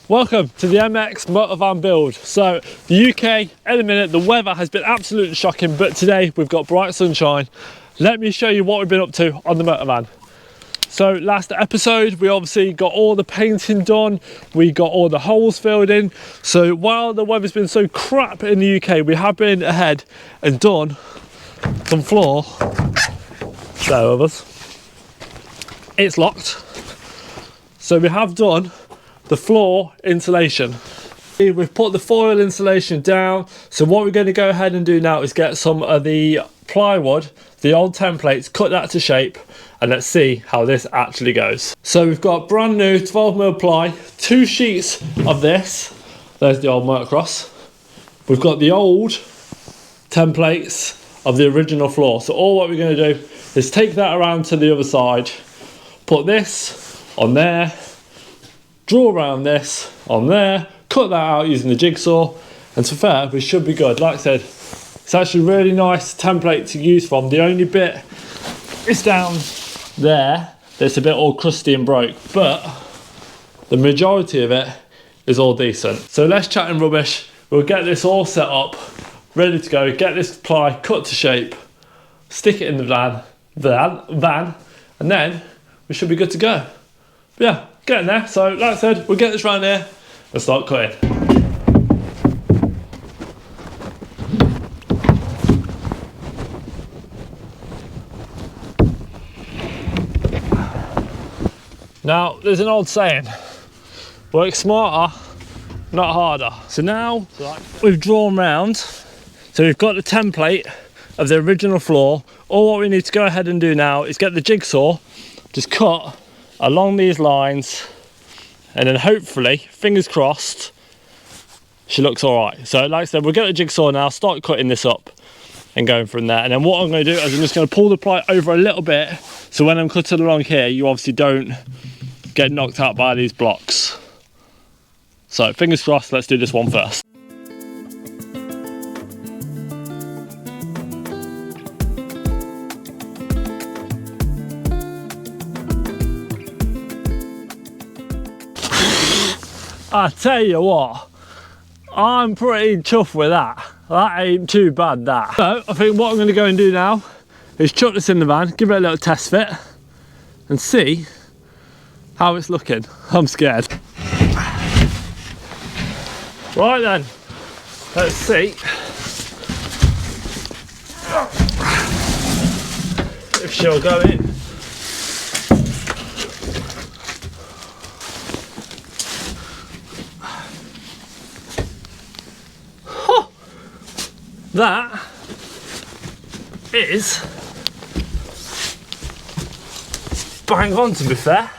Welcome to the MX Motovan build. So the UK, at the minute, the weather has been absolutely shocking, but today we've got bright sunshine. Let me show you what we've been up to on the Motovan. So last episode, we obviously got all the painting done. We got all the holes filled in. So while the weather's been so crap in the UK, we have been ahead and done some floor. There with us. It's locked. So we have done the floor insulation. We've put the foil insulation down, so what we're going to go ahead and do now is get some of the plywood, the old templates, cut that to shape, and let's see how this actually goes. So we've got brand new 12mm ply, 2 sheets of this. There's the old motocross. We've got the old templates of the original floor. So all what we're going to do is take that around to the other side, put this on there, draw around this on there, cut that out using the jigsaw, and to be fair, we should be good. Like I said, it's actually a really nice template to use from. The only bit is down there that's a bit all crusty and broke, but the majority of it is all decent. So let's chat in rubbish. We'll get this all set up, ready to go, get this ply cut to shape, stick it in the van, and then we should be good to go. But yeah, getting there. So like I said, we'll get this round here and start cutting. Now, there's an old saying, work smarter, not harder. So now we've drawn round, so we've got the template of the original floor. All what we need to go ahead and do now is get the jigsaw, just cut along these lines, and then hopefully, fingers crossed, she looks all right. So like I said, we'll get the jigsaw now, start cutting this up and going from there. And then what I'm going to do is I'm just going to pull the ply over a little bit, so when I'm cutting along here, you obviously don't get knocked out by these blocks. So fingers crossed, let's do this one first. I tell you what, I'm pretty chuffed with that. That ain't too bad, that. So I think what I'm going to go and do now is chuck this in the van, give it a little test fit, and see how it's looking. I'm scared. Right then, let's see if she'll go in. That is bang on, to be fair.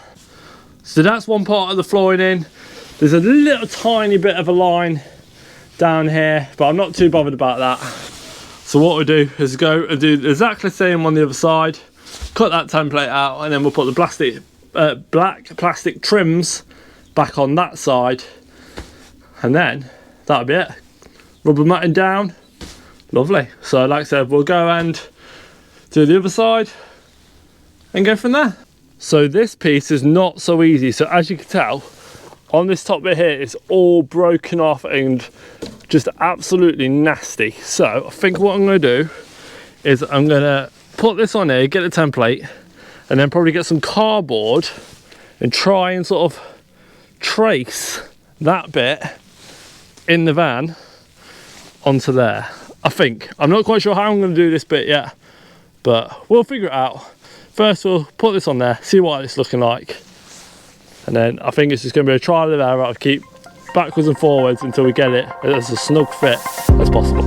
So that's one part of the flooring in. There's a little tiny bit of a line down here, but I'm not too bothered about that. So what we'll do is go and do exactly the same on the other side, cut that template out, and then we'll put the black plastic trims back on that side, and then that'll be it. Rubber matting down. Lovely. So like I said, we'll go and do the other side and go from there. So this piece is not so easy. So as you can tell, on this top bit here, it's all broken off and just absolutely nasty. So I think what I'm going to do is I'm going to put this on here, get the template, and then probably get some cardboard and try and sort of trace that bit in the van onto there. I think. I'm not quite sure how I'm going to do this bit yet, but we'll figure it out. First we'll put this on there, see what it's looking like, and then I think it's just going to be a trial and error. I'll keep backwards and forwards until we get it as a snug fit as possible.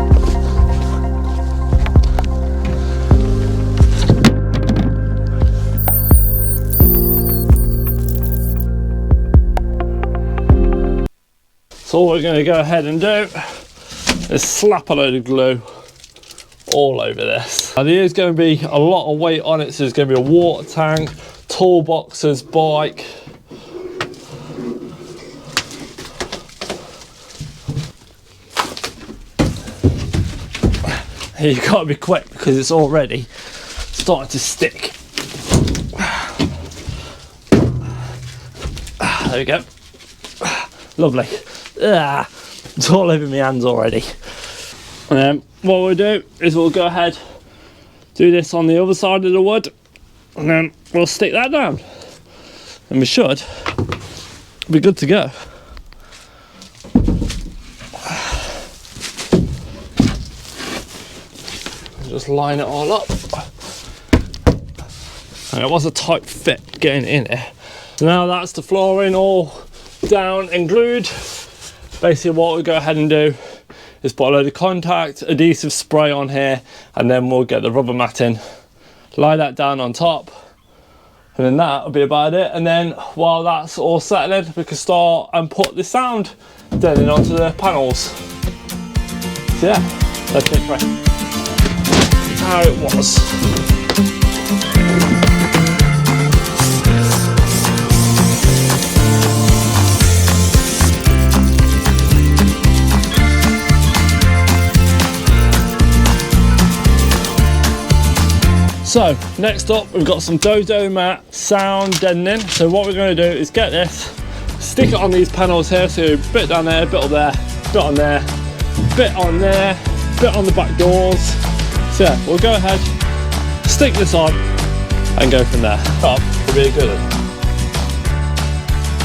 So all we're going to go ahead and do is slap a load of glue all over this. Now there is going to be a lot of weight on it, so there's going to be a water tank, toolboxes, bike. You've got to be quick because it's already starting to stick. There we go. lovely. It's all over my hands already. And then what we'll do is we'll go ahead, do this on the other side of the wood, and then we'll stick that down. And we should be good to go. Just line it all up. And it was a tight fit getting in it. So now that's the flooring all down and glued. Basically what we'll go ahead and do is put a load of contact adhesive spray on here, and then we'll get the rubber matting, lie that down on top, and then that'll be about it. And then while that's all settling, we can start and put the sound deadening onto the panels. So yeah, let's get right. How it was. So next up, we've got some Dodo mat sound deadening. So what we're going to do is get this, stick it on these panels here. So bit down there, bit up there, bit on there, bit on there, bit on the back doors. So yeah, we'll go ahead, stick this on and go from there. Top will be a good one.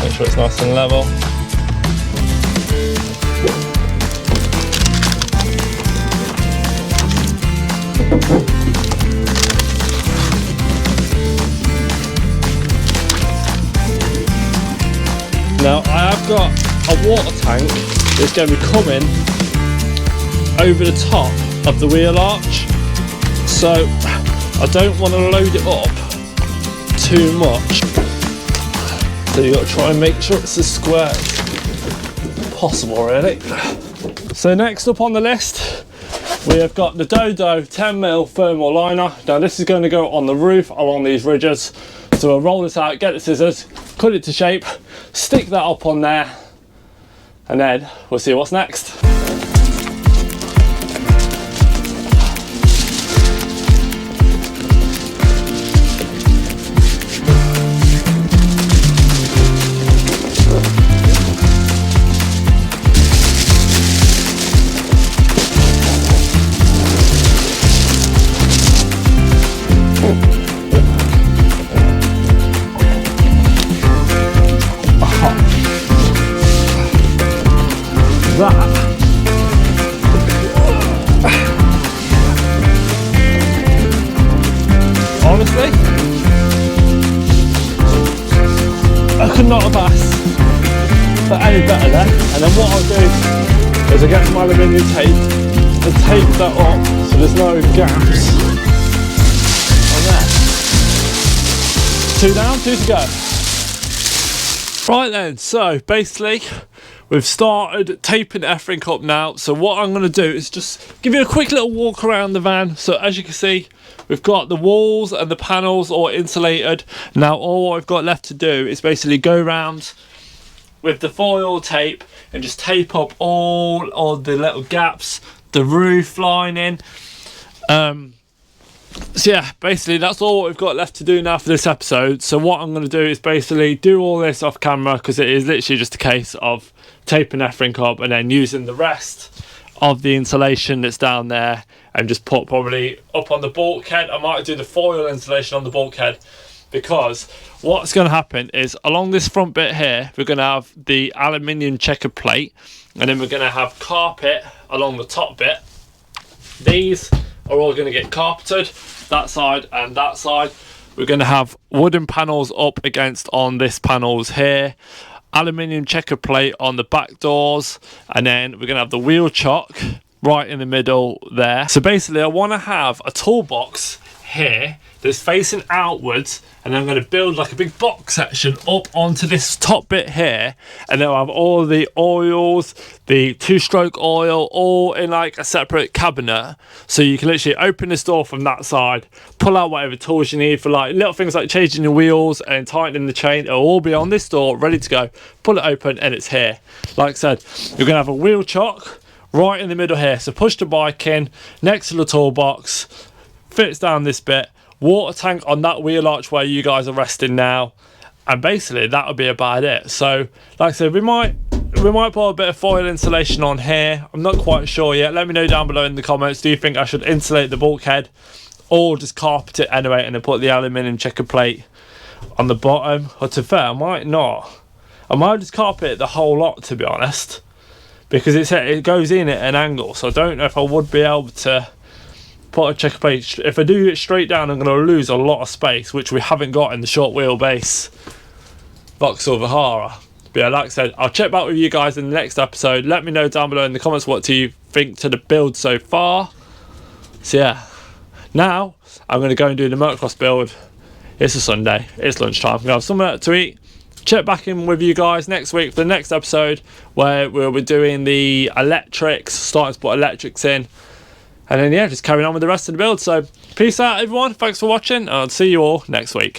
Make sure it's nice and level. Now I have got a water tank that's going to be coming over the top of the wheel arch, so I don't want to load it up too much. So you've got to try and make sure it's as square as possible, really. So next up on the list, we have got the Dodo 10mm thermal liner. Now this is going to go on the roof along these ridges. So we'll roll this out, get the scissors, cut it to shape, stick that up on there, and then we'll see what's next. Honestly, I could not have asked for any better there. And then what I'll do is I'll get some aluminium tape and tape that up so there's no gaps on there. 2 down, 2 to go. Right then, so basically we've started taping everything up now. So what I'm going to do is just give you a quick little walk around the van. So as you can see, we've got the walls and the panels all insulated. Now all I've got left to do is basically go around with the foil tape and just tape up all of the little gaps, the roof lining. So yeah, basically that's all we've got left to do now for this episode. So what I'm going to do is basically do all this off camera, because it is literally just a case of taping everything up and then using the rest of the insulation that's down there and just put probably up on the bulkhead. I might do the foil insulation on the bulkhead, because what's going to happen is along this front bit here we're going to have the aluminium checker plate, and then we're going to have carpet along the top bit. These are all going to get carpeted, that side and that side. We're going to have wooden panels up against on this panels here, aluminium checker plate on the back doors, and then we're going to have the wheel chock right in the middle there. So basically I want to have a toolbox here that's facing outwards, and I'm going to build like a big box section up onto this top bit here, and then I'll have all the oils, the 2-stroke oil, all in like a separate cabinet, so you can literally open this door from that side, pull out whatever tools you need for like little things like changing the wheels and tightening the chain. It'll all be on this door ready to go. Pull it open and it's here. Like I said, you're going to have a wheel chock right in the middle here, so push the bike in next to the toolbox, fits down this bit, water tank on that wheel arch where you guys are resting now, and basically that would be about it. So like I said, we might We might put a bit of foil insulation on here. I'm not quite sure yet. Let me know down below in the comments. Do you think I should insulate the bulkhead or just carpet it anyway and then put the aluminium checker plate on the bottom? Or to be fair, I might not. I might just carpet it the whole lot, to be honest, because it goes in at an angle, so I don't know if I would be able to put a checker plate. If I do it straight down, I'm going to lose a lot of space, which we haven't got in the short wheelbase Vauxhall Vihara. But yeah, like I said, I'll check back with you guys in the next episode. Let me know down below in the comments what do you think to the build so far. So yeah, now I'm going to go and do the motocross build. It's a Sunday, it's lunchtime, I'm going to have something to eat. Check back in with you guys next week for the next episode, where we'll be doing the electrics, starting to put electrics in, and then yeah, just carrying on with the rest of the build. So peace out everyone, thanks for watching, and I'll see you all next week.